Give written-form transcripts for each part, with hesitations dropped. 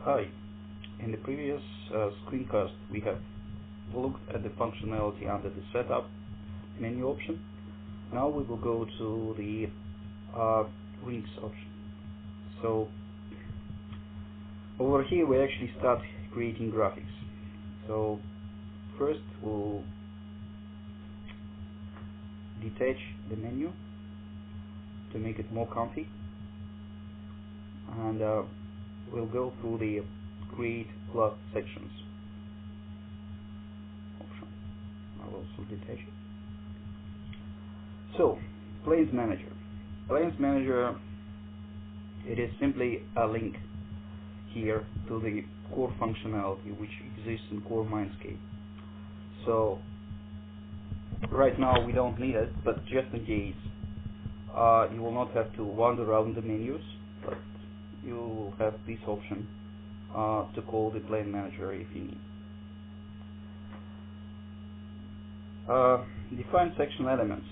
Hi, in the previous screencast we have looked at the functionality under the setup menu option. Now we will go to the rings option. So over here we actually start creating graphics. So first we'll detach the menu to make it more comfy, and we'll go through the create plus sections option. I will also detach it. So Planes Manager. Planes Manager, it is simply a link here to the core functionality which exists in core MineScape. So right now we don't need it, but just in case, you will not have to wander around the menus, but you will have this option to call the Plane Manager if you need. Define section elements.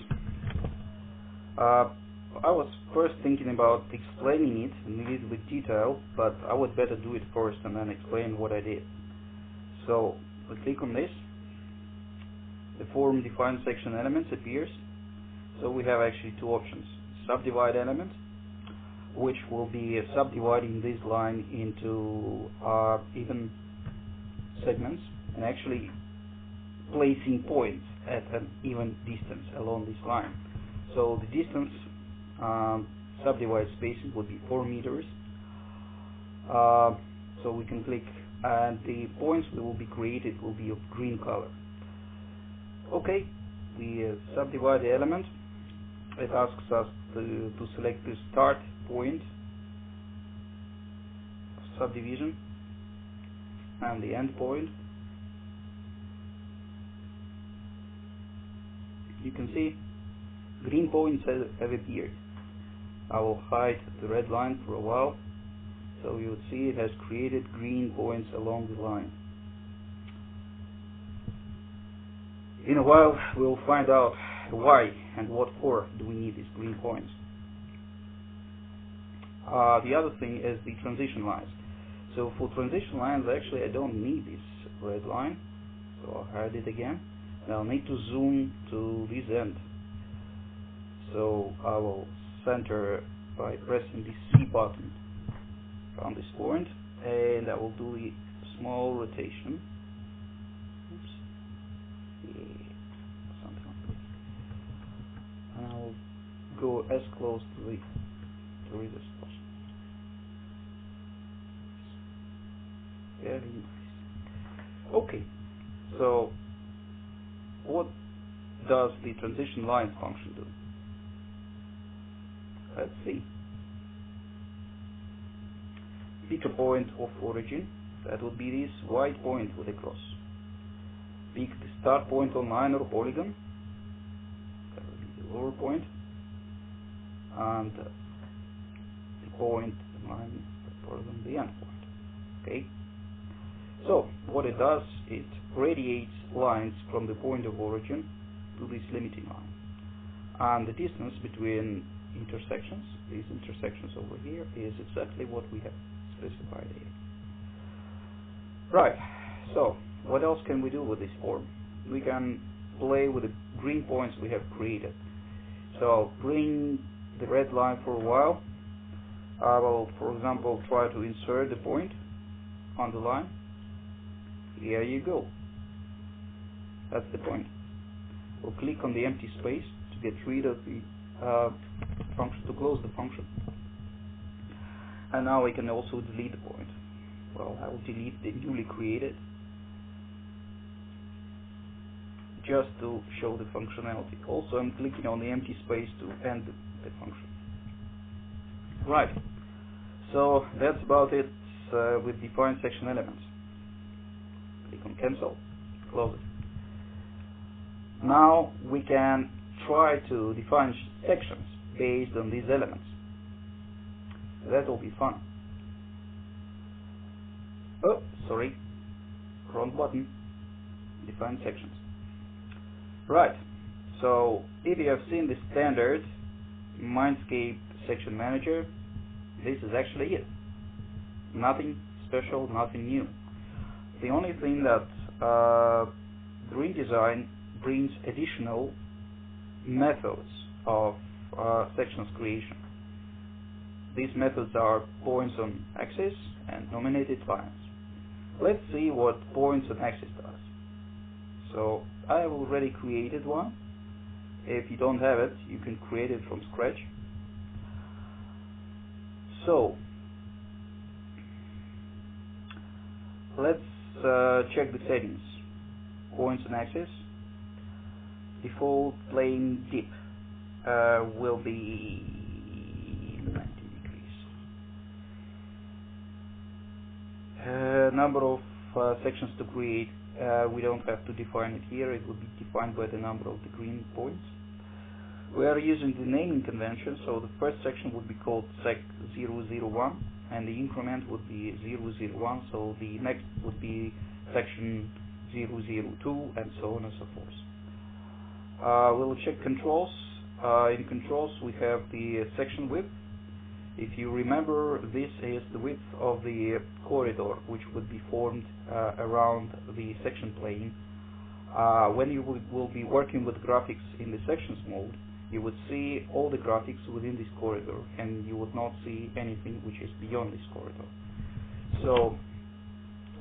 I was first thinking about explaining it in a little bit detail, but I would better do it first and then explain what I did. So we click on this. The form define section elements appears. So we have actually two options: subdivide element, which will be subdividing this line into even segments and actually placing points at an even distance along this line. So the distance subdivide spacing would be 4 meters. So we can click, and the points that will be created will be of green color. Okay, we subdivide the element. It asks us to select the start point of subdivision and the end point. You can see green points have appeared. I will hide the red line for a while, so you would see it has created green points along the line. In a while we'll find out why and what for do we need these green points. The other thing is the transition lines. So for transition lines, actually I don't need this red line, so I'll hide it again. Now I'll need to zoom to this end. So I will center by pressing the C button on this point, and I will do a small rotation. Oops. Yeah, something like this. And I will go as close to this spot. Very nice. Okay, so what does the transition lines function do? Let's see. Pick a point of origin. That would be this white point with a cross. Pick the start point on line or polygon. That would be the lower point. And the point on line or polygon, the end point. Okay. So what it does, it radiates lines from the point of origin to this limiting line. And the distance between intersections, these intersections over here, is exactly what we have specified here. Right, so what else can we do with this form? We can play with the green points we have created. So I'll bring the red line for a while. I will, for example, try to insert the point on the line. Here you go. That's the point. We'll click on the empty space to get rid of the function, to close the function. And now we can also delete the point. Well, I will delete the newly created just to show the functionality. Also, I'm clicking on the empty space to end the function. Right. So that's about it with define section elements. Click on cancel, close it. Now we can try to define sections based on these elements. That will be fun. Oh, sorry, wrong button. Define sections. Right, so if you have seen the standard MineScape section manager, this is actually it. Nothing special, nothing new. The only thing that the RingDesign brings additional methods of sections creation. These methods are points on axis and nominated lines. Let's see what points on axis does. So I have already created one. If you don't have it, you can create it from scratch. So let's check the settings. Points on axis. Default plane dip will be 90 degrees. Number of sections to create, we don't have to define it here. It will be defined by the number of the green points. We are using the naming convention, so the first section would be called sec 001 and the increment would be 001, so the next would be section 002 and so on and so forth. We'll check controls. In controls we have the section width. If you remember, this is the width of the corridor which would be formed around the section plane. When you will be working with graphics in the sections mode, you would see all the graphics within this corridor and you would not see anything which is beyond this corridor. So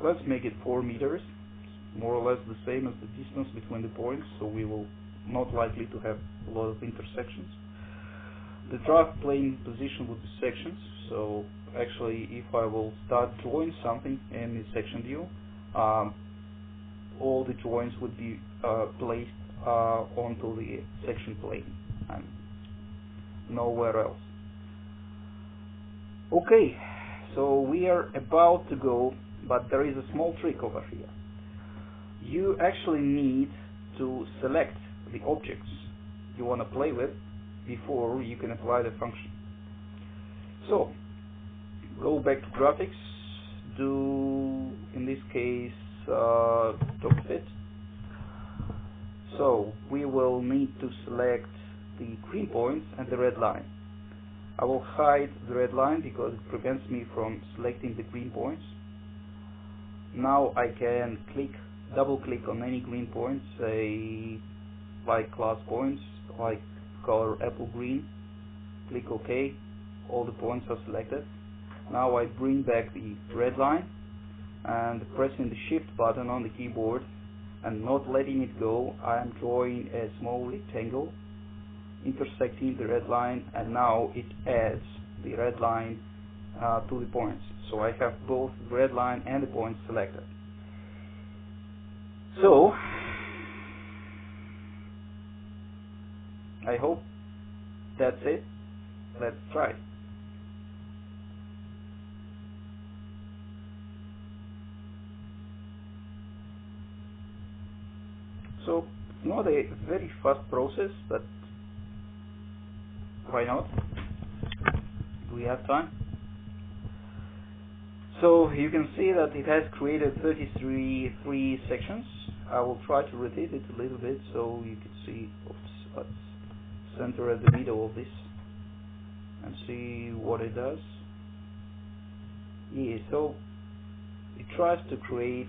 let's make it 4 meters. It's more or less the same as the distance between the points, so we will not likely to have a lot of intersections. The draft plane position would be sections, so actually if I will start drawing something in the section view, all the drawings would be placed onto the section plane and nowhere else. Okay, so we are about to go, but there is a small trick over here. You actually need to select the objects you want to play with before you can apply the function. So go back to graphics, do in this case top fit. So we will need to select the green points and the red line. I will hide the red line because it prevents me from selecting the green points. Now I can double click on any green points, say like class points, like color apple green, click OK, all the points are selected. Now I bring back the red line and pressing the shift button on the keyboard and not letting it go, I am drawing a small rectangle intersecting the red line, and now it adds the red line to the points. So I have both the red line and the points selected. So I hope that's it. Let's try. So it's not a very fast process, but why not? We have time. So you can see that it has created 33 sections. I will try to rotate it a little bit so you can see. Let's center at the middle of this and see what it does. Yeah, so it tries to create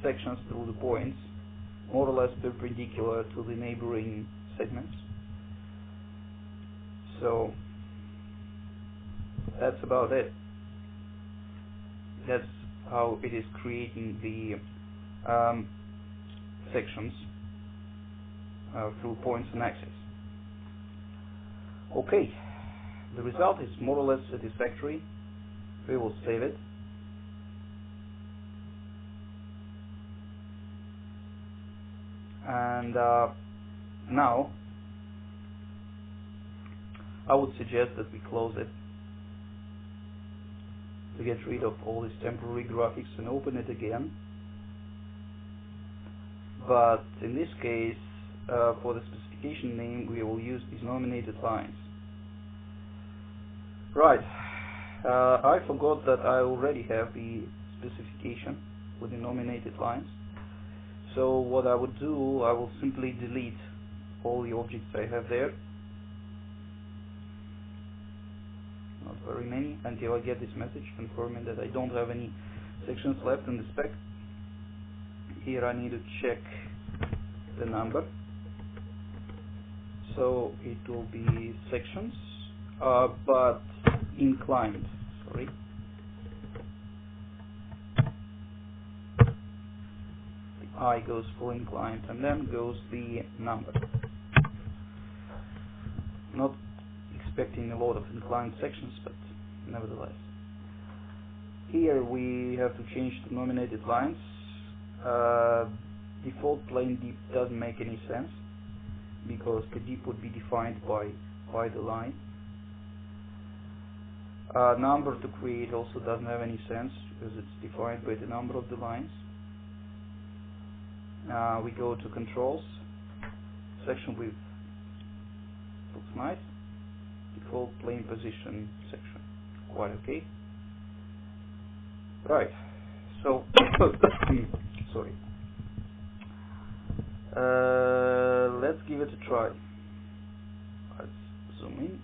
sections through the points more or less perpendicular to the neighboring segments. So that's about it. That's how it is creating the sections through points and axes. Okay, the result is more or less satisfactory. We will save it. And now I would suggest that we close it to get rid of all these temporary graphics and open it again. But in this case, for the specification name, we will use these nominated lines. Right, I forgot that I already have the specification with the nominated lines. So what I would do, I will simply delete all the objects I have there not very many, until I get this message confirming that I don't have any sections left in the spec. Here I need to check the number, so it will be sections, but inclined, sorry. The I goes for inclined, and then goes the number. Not expecting a lot of inclined sections, but nevertheless. Here we have to change the nominated lines. Default plane deep doesn't make any sense, because the deep would be defined by the line. Number to create also doesn't have any sense, because it's defined by the number of the lines. We go to controls, section width looks nice, default plane position section, quite okay. Right, so sorry. Let's give it a try. Let's zoom in.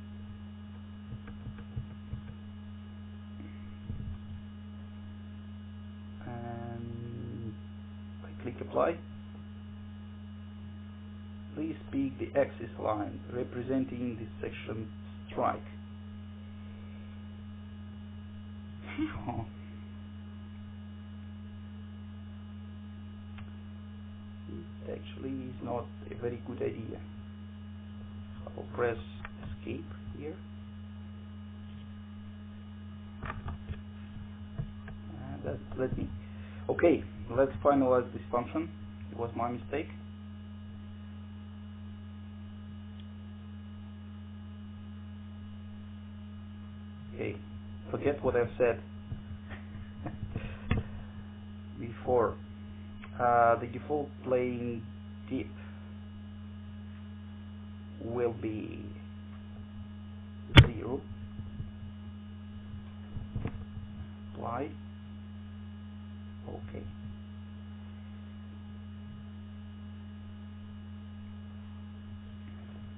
And I click apply. Please pick the axis line representing this section strike. It actually is not a very good idea. I'll press escape here. And let me. Okay, let's finalize this function. It was my mistake. Okay, forget what I've said before. The default plane dip will be 0. Apply. Okay.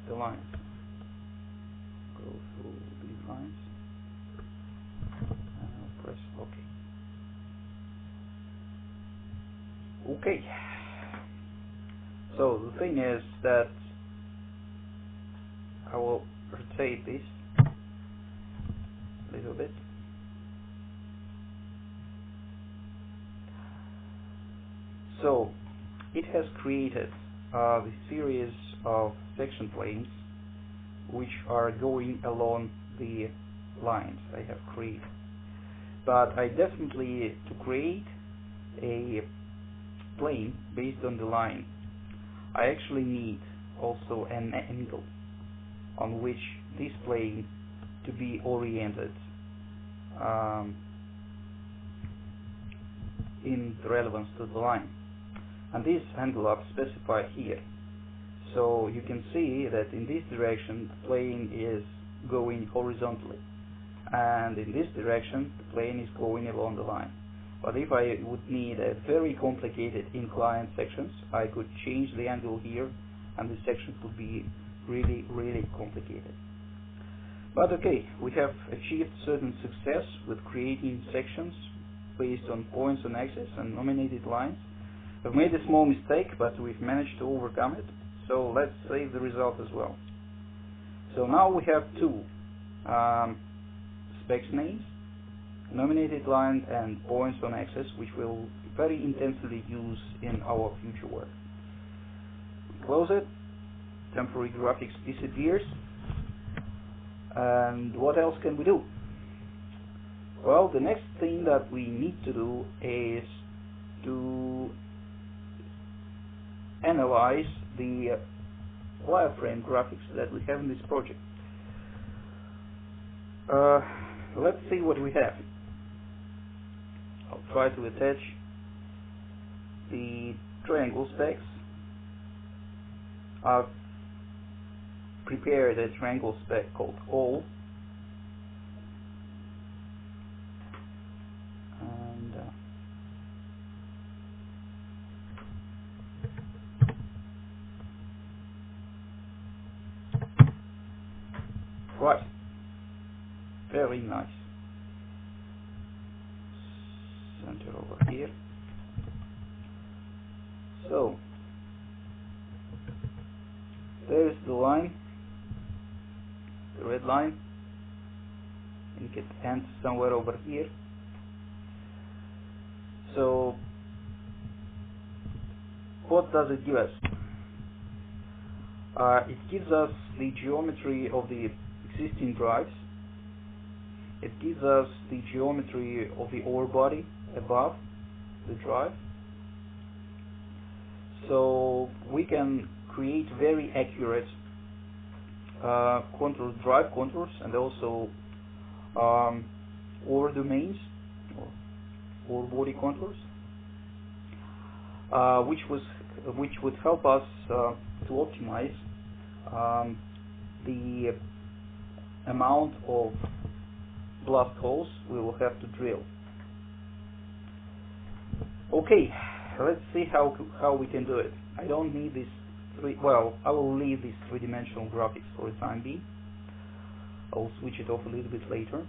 The lines. Go through these lines. Press OK. Okay. So the thing is that I will rotate this a little bit. So it has created the series of section planes which are going along the lines I have created. But I definitely, to create a plane based on the line, I actually need also an angle on which this plane to be oriented in relevance to the line. And this angle I've specified here. So you can see that in this direction the plane is going horizontally, and in this direction the plane is going along the line. But if I would need a very complicated inclined sections, I could change the angle here, and the section would be really, really complicated. But okay, we have achieved certain success with creating sections based on points on axis and nominated lines. We've made a small mistake, but we've managed to overcome it. So let's save the result as well. So now we have two specs names, nominated line and points on axis, which we'll very intensively use in our future work. We close it, temporary graphics disappears, and what else can we do? Well, the next thing that we need to do is to analyze the wireframe graphics that we have in this project. Let's see what we have. I'll try to attach the triangle specs. I've prepared a triangle spec called all, and right, very center over here. So there's the line, the red line, and it ends somewhere over here. So what does it give us? It gives us the geometry of the existing drives. It gives us the geometry of the ore body above the drive. So we can create very accurate contours, drive contours, and also ore domains or ore body contours, which would help us to optimize the amount of blast holes we will have to drill. Okay, let's see how we can do it. I don't need this I will leave these three-dimensional graphics for the time being. I'll switch it off a little bit later,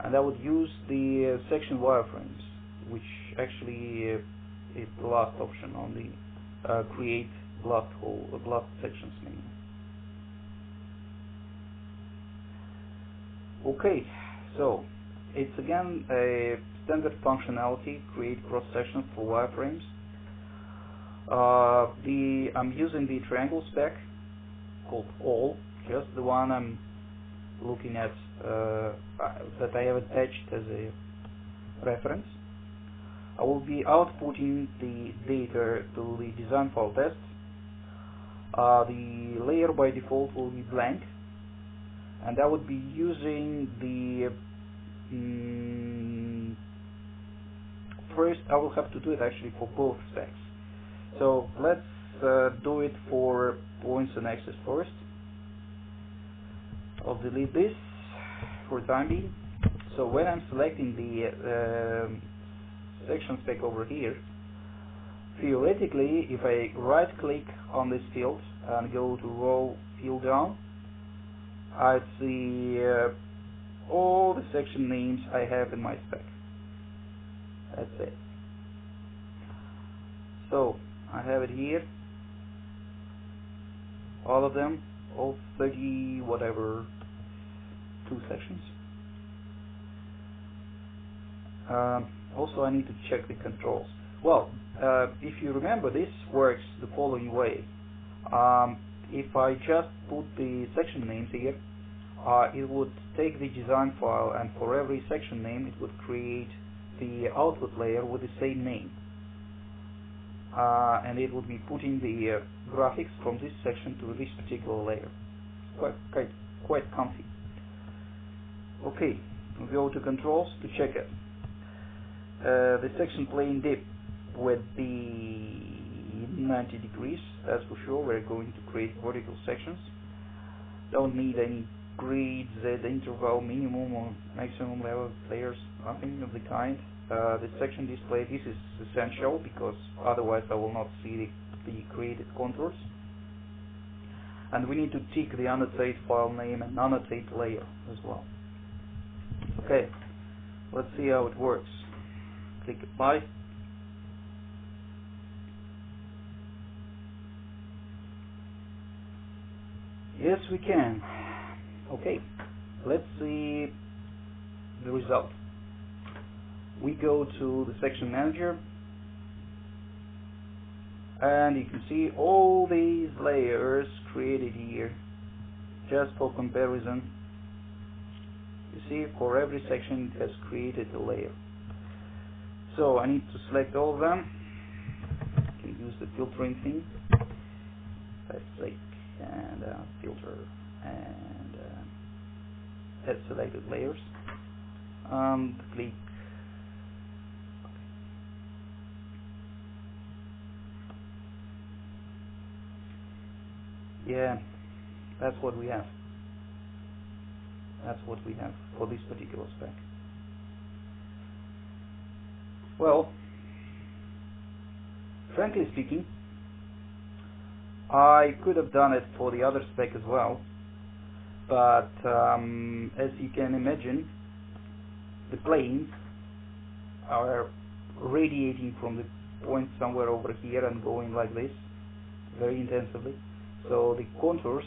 and I would use the section wireframes, which actually is the last option on the create blast sections menu. Okay, so it's again a standard functionality, create cross sections for wireframes. I'm using the triangle spec called all, just the one I'm looking at that I have attached as a reference. I will be outputting the data to the design file test. The layer by default will be blank, and I would be using the first I will have to do it actually for both specs. So let's do it for points and axis first. I'll delete this for the time being. So when I'm selecting the section spec over here, theoretically, if I right click on this field and go to row field down, I see all the section names I have in my spec. That's it. So I have it here, all of them, all 30 whatever, 2 sections. Also I need to check the controls. Well, if you remember, this works the following way. If I just put the section names here, it would take the design file, and for every section name it would create the output layer with the same name. And it would be putting the graphics from this section to this particular layer. Quite comfy. Okay, we'll go to controls to check it. The section plane dip would be 90 degrees, that's for sure. We're going to create vertical sections. Don't need any grid, Z interval, minimum or maximum level layers, nothing of the kind. The section display, this is essential because otherwise I will not see the created contours. And we need to tick the annotate file name and annotate layer as well. Okay, let's see how it works. Click apply. Yes, we can. Okay, let's see the result. We go to the section manager, and you can see all these layers created here. Just for comparison, you see for every section it has created a layer. So I need to select all of them. I can use the filtering thing. Let's click and filter and add selected layers. Click. Yeah, that's what we have. That's what we have for this particular spec. Well, frankly speaking, I could have done it for the other spec as well, but as you can imagine, the planes are radiating from the point somewhere over here and going like this very intensively. So the contours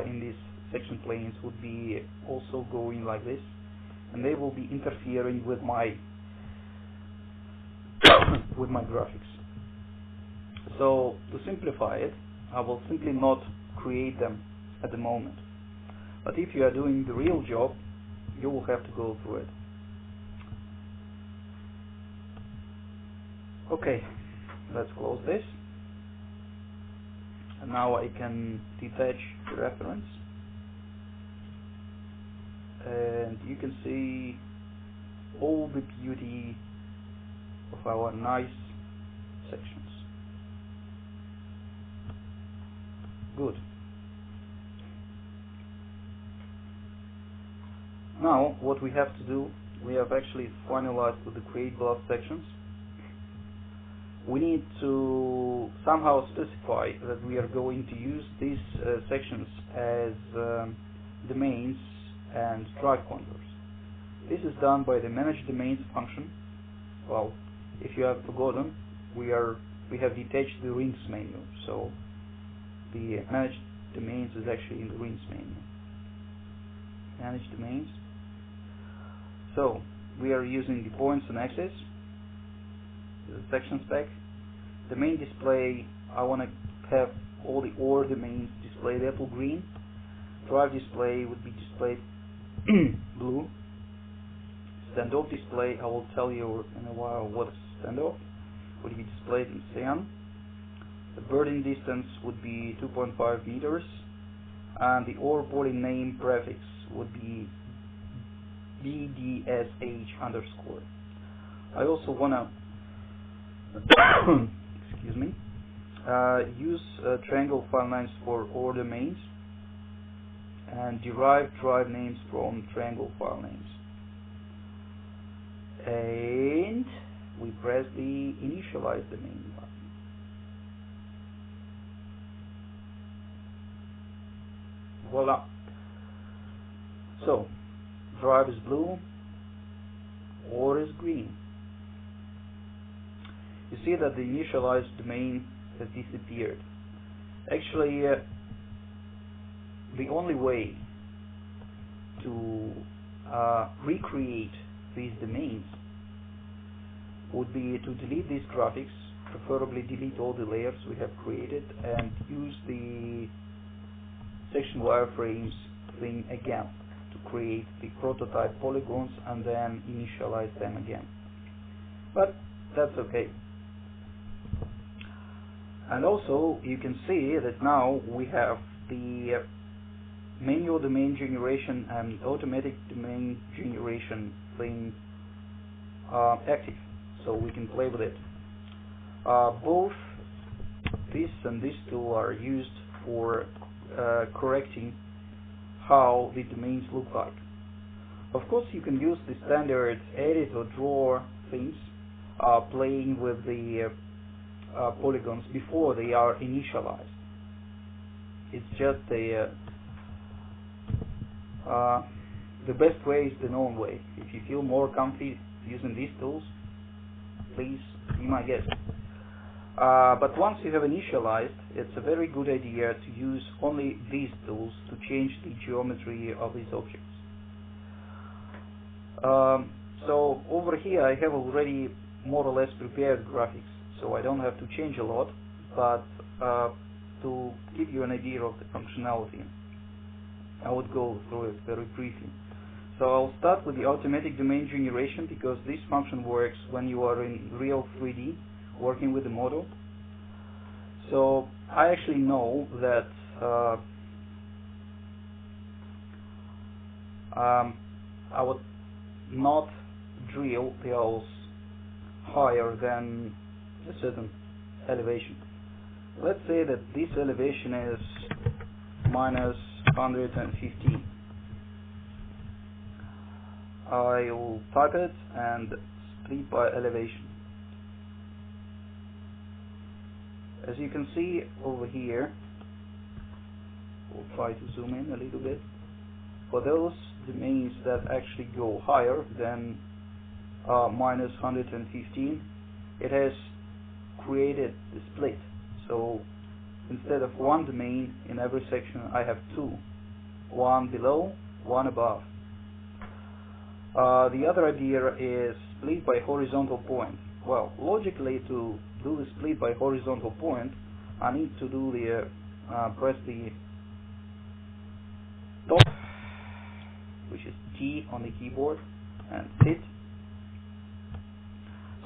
in these section planes would be also going like this, and they will be interfering with my with my graphics. So to simplify it, I will simply not create them at the moment. But if you are doing the real job, you will have to go through it. Okay, let's close this. And now I can detach the reference. And you can see all the beauty of our nice sections. Good. Now what we have to do, we have actually finalized with the create blast sections. We need to somehow specify that we are going to use these sections as domains and drive contours. This is done by the manage domains function. Well, if you have forgotten, we have detached the rings menu, so the manage domains is actually in the rings menu. Manage domains. So we are using the points and axes, the section spec. The main display, I want to have all the OR domains displayed apple green. Drive display would be displayed blue. Standoff display, I will tell you in a while what is standoff, would be displayed in cyan. The birding distance would be 2.5 meters, and the OR body name prefix would be BDSH underscore. I also want to excuse me, use triangle file names for OR domains and derive drive names from triangle file names. And we press the initialize domain button. Voila. So drive is blue, OR is green. You see that the initialized domain has disappeared. Actually, the only way to recreate these domains would be to delete these graphics, preferably delete all the layers we have created, and use the section wireframes thing again to create the prototype polygons and then initialize them again. But that's okay. And also you can see that now we have the manual domain generation and automatic domain generation thing active, so we can play with it. Both this and this tool are used for correcting how the domains look like. Of course, you can use the standard edit or draw things, playing with the polygons before they are initialized. It's just the best way is the known way. If you feel more comfy using these tools, please be my guest. But once you have initialized, it's a very good idea to use only these tools to change the geometry of these objects. So over here I have already more or less prepared graphics, so I don't have to change a lot, but to give you an idea of the functionality, I would go through it very briefly. So I'll start with the automatic domain generation, because this function works when you are in real 3D working with the model. So I actually know that I would not drill the holes higher than a certain elevation. Let's say that this elevation is minus 115. I will type it and split by elevation. As you can see over here, we'll try to zoom in a little bit. For those domains that actually go higher than minus 115, it has created the split. So instead of one domain in every section, I have two, one below, one above. The other idea is split by horizontal point. Well, logically, to do the split by horizontal point, I need to do the press the top, which is T on the keyboard, and fit.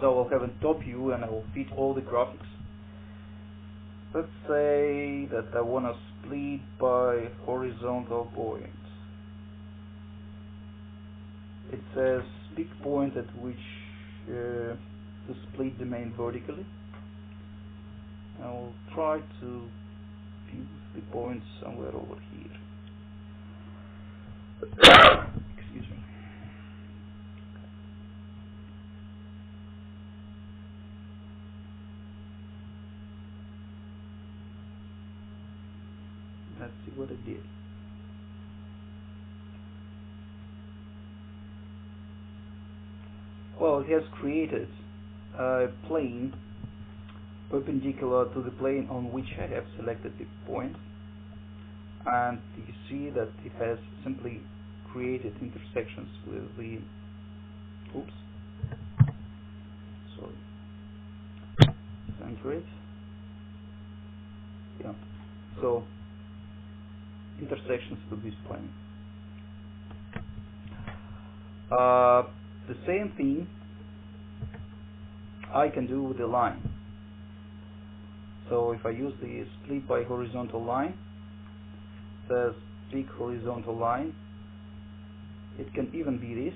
So I'll have a top view and I will fit all the graphics. Let's say that I want to split by horizontal point. It says pick point at which to split the main vertically. I will try to fuse the points somewhere over here. Excuse me. Let's see what I did. Well, it has created a plane perpendicular to the plane on which I have selected the point, and you see that it has simply created intersections with the center it. Yeah. So intersections with this plane. The same thing I can do with the line. So if I use the split by horizontal line, it says pick horizontal line. It can even be this,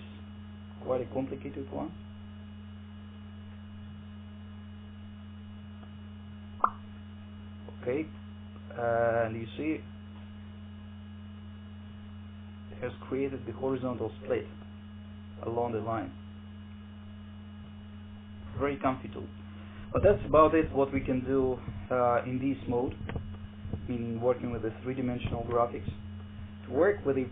quite a complicated one. Okay, and you see it has created the horizontal split along the line. Very comfy tool. But that's about it, what we can do in this mode, meaning working with the three-dimensional graphics. To work with a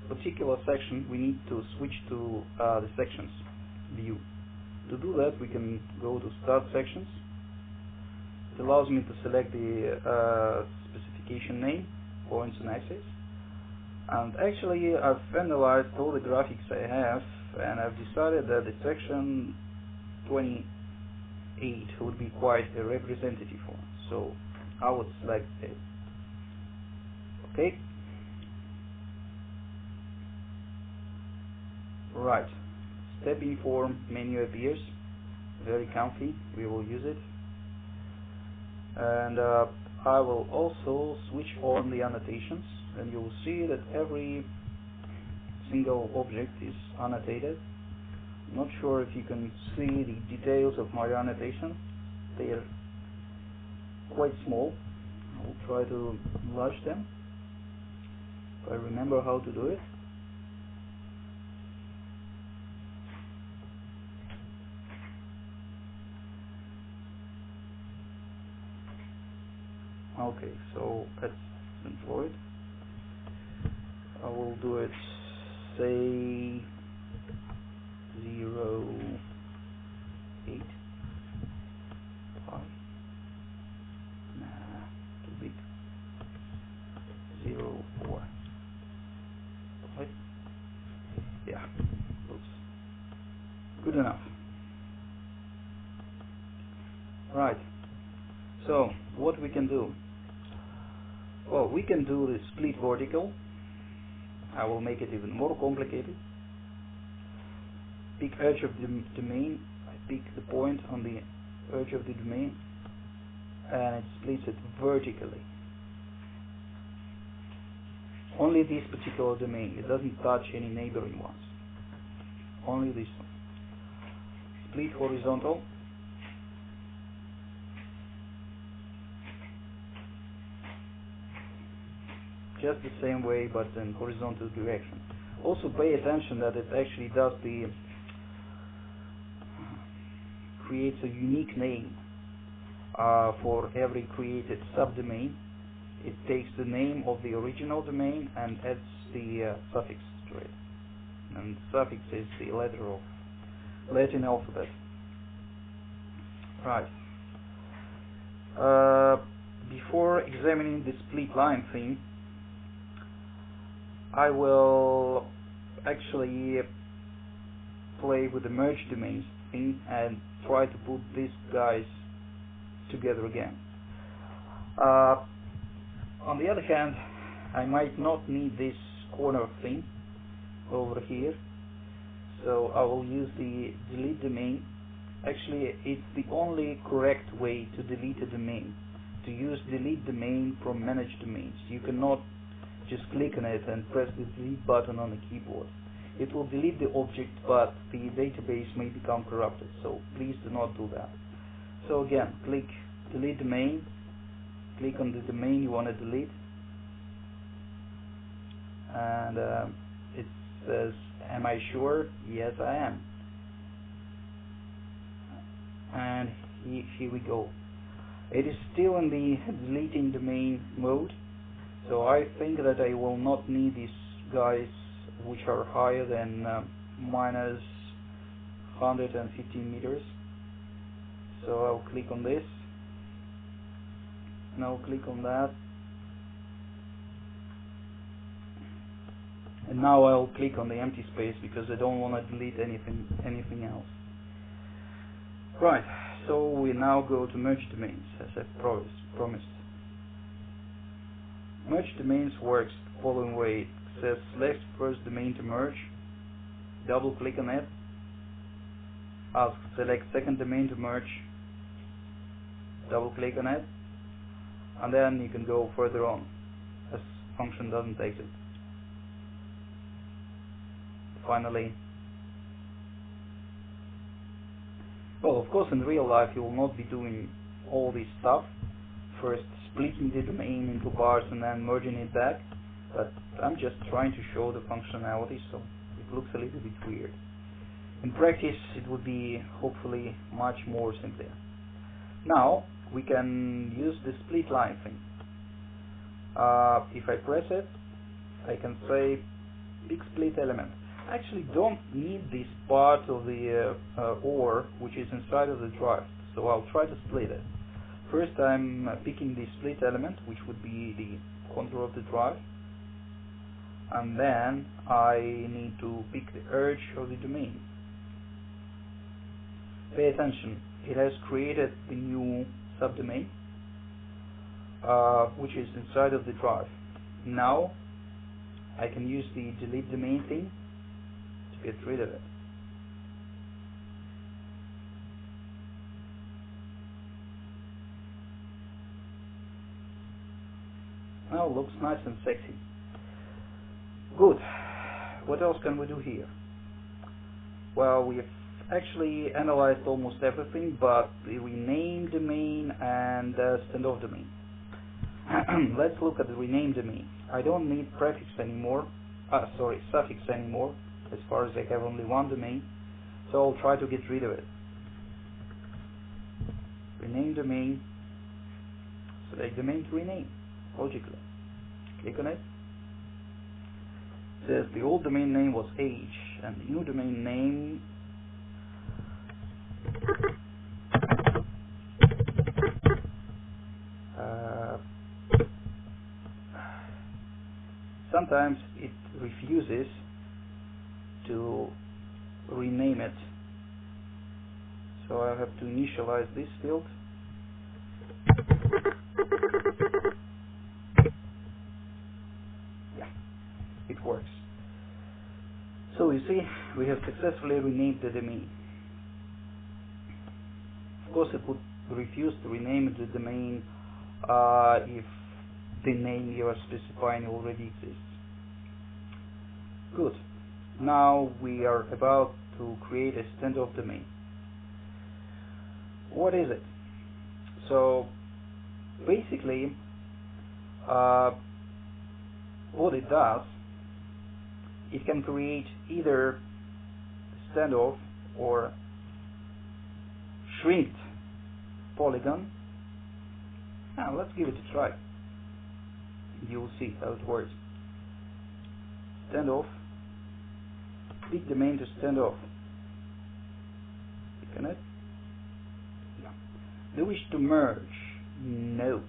particular section, we need to switch to the sections view. To do that, we can go to Start Sections. It allows me to select the specification name, points and axes. And actually, I've analyzed all the graphics I have, and I've decided that the section 28 would be quite a representative one. So I would select it. Okay. Right. Stepping form menu appears. Very comfy. We will use it. And I will also switch on the annotations, and you will see that every single object is annotated. I'm not sure if you can see the details of my annotation. They are quite small. I will try to enlarge them if I remember how to do it. Okay, so that's employed. I will do it, say 0, 8, 5. Nah, too big. 0, 4. 5. Yeah, looks good enough. Right. So what we can do? Well, we can do the split vertical. I will make it even more complicated. Pick edge of the domain. I pick the point on the edge of the domain, and it splits it vertically. Only this particular domain. It doesn't touch any neighboring ones. Only this one. Split horizontal. Just the same way, but in horizontal direction. Also pay attention that it actually does the creates a unique name for every created subdomain. It takes the name of the original domain and adds the suffix to it. And suffix is the letter of Latin alphabet. Right. Before examining the split line thing, I will actually play with the merge domains thing and try to put these guys together again. On the other hand, I might not need this corner thing over here, so I will use the delete domain. Actually, it's the only correct way to delete a domain, to use delete domain from manage domains. You cannot just click on it and press the delete button on the keyboard. It will delete the object, but the database may become corrupted, so please do not do that. So again, click delete domain, click on the domain you want to delete, and it says, am I sure? Yes, I am. And here we go. It is still in the deleting domain mode, so I think that I will not need these guys which are higher than minus 115 meters. So I'll click on this, and I'll click on that, and now I'll click on the empty space because I don't want to delete anything else. Right, so we now go to merge domains as I promised. Merge domains works the following way. It says select first domain to merge, double click on it, ask select second domain to merge, double click on it, and then you can go further on as function doesn't exist. Finally, well, of course in real life you will not be doing all this stuff, first splitting the domain into parts and then merging it back, but I'm just trying to show the functionality, so it looks a little bit weird. In practice it would be hopefully much more simpler. Now we can use the split line thing. If I press it, I can say big split element. I actually don't need this part of the OR which is inside of the drive, so I'll try to split it. First I'm picking the split element, which would be the contour of the drive, and then I need to pick the edge of the domain. Pay attention, it has created the new subdomain which is inside of the drive. Now I can use the delete domain thing to get rid of it. Now looks nice and sexy. Good. What else can we do here? Well, we've actually analyzed almost everything but the rename domain and standoff domain. Let's look at the rename domain. I don't need prefix anymore, suffix anymore, as far as I have only one domain, so I'll try to get rid of it. Rename domain, select domain to rename, logically. Click on it. It says the old domain name was H and the new domain name sometimes it refuses to rename it, so I have to initialize this field. Yeah, it works. So you see, we have successfully renamed the domain. Of course it would refuse to rename the domain if the name you are specifying already exists. Good. Now we are about to create a standoff domain. What is it? So basically what it does, it can create either standoff or shrinked polygon. Now let's give it a try. You'll see how it works. Standoff, big domain to standoff. Can it? No. Do you wish to merge? No.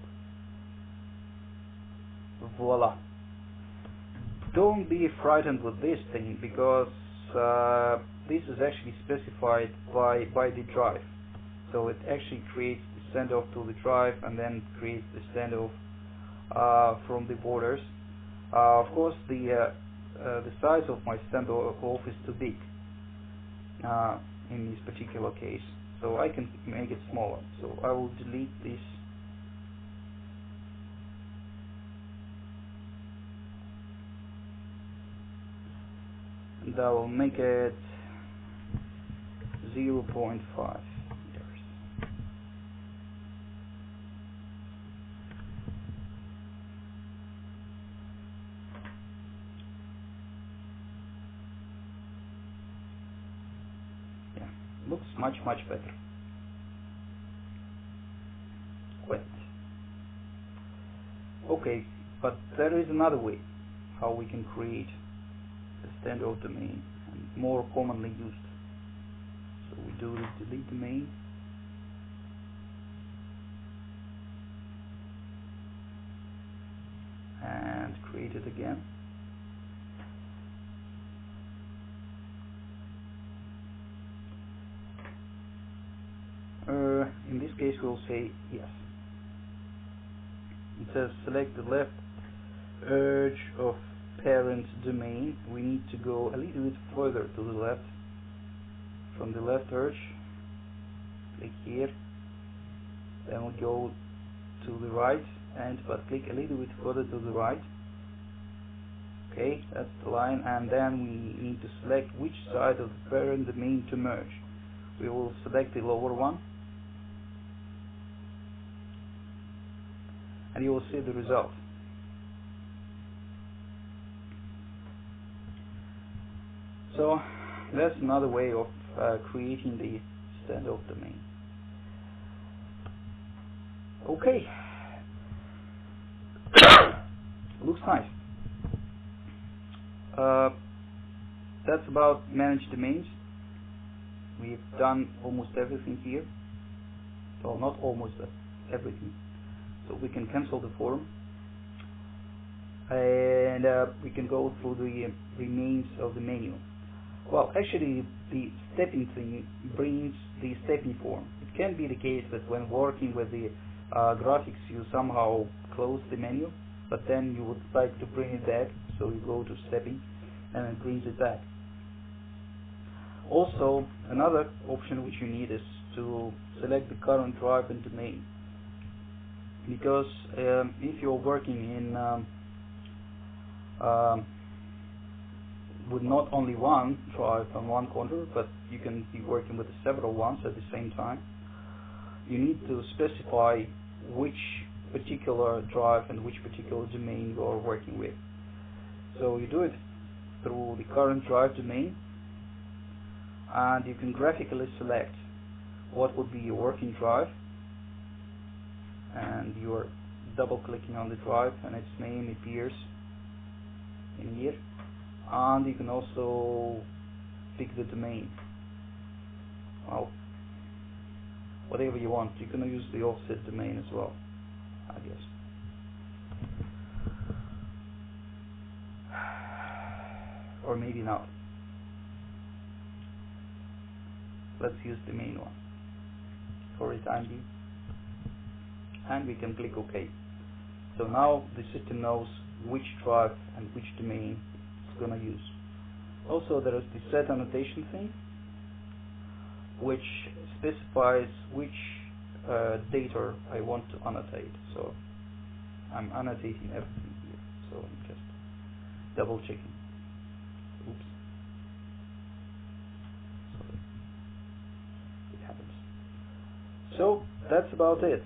Voila. Don't be frightened with this thing, because this is actually specified by the drive. So it actually creates the standoff to the drive and then creates the standoff from the borders. Of course, the size of my standoff is too big in this particular case, so I can make it smaller. So I will delete this. And I will make it 0.5 meters. Yeah, looks much better. Quit. Okay, but there is another way how we can create the standoff domain, and more commonly used. So we do the delete domain, and create it again. In this case we'll say yes. It says select the left edge of parent domain. We need to go a little bit further to the left. From the left edge, click here, then we'll go to the right, but click a little bit further to the right. Okay, that's the line, and then we need to select which side of the parent domain to merge. We will select the lower one, and you will see the result. So that's another way of creating the standoff domain. Okay, looks nice. That's about manage domains. We've done almost everything here. Well, not almost, but everything. So we can cancel the form, and we can go through the remains of the menu. Well, actually, the stepping thing brings the stepping form. It can be the case that when working with the graphics, you somehow close the menu, but then you would like to bring it back, so you go to stepping, and it brings it back. Also, another option which you need is to select the current drive and domain, because if you're working in with not only one drive on one controller, but you can be working with several ones at the same time, you need to specify which particular drive and which particular domain you are working with. So you do it through the current drive domain, and you can graphically select what would be your working drive, and you are double clicking on the drive and its name appears in here. And you can also pick the domain. Well, whatever you want. You can use the offset domain as well, I guess. Or maybe not. Let's use the main one for the time being. And we can click OK. So now the system knows which drive and which domain going to use. Also, there is the set annotation thing, which specifies which data I want to annotate. So I'm annotating everything here. So I'm just double checking. Oops. Sorry. It happens. So that's about it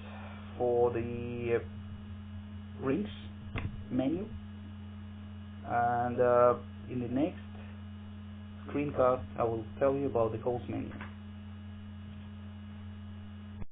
for the rings menu. And in the next screencast I will tell you about the host menu.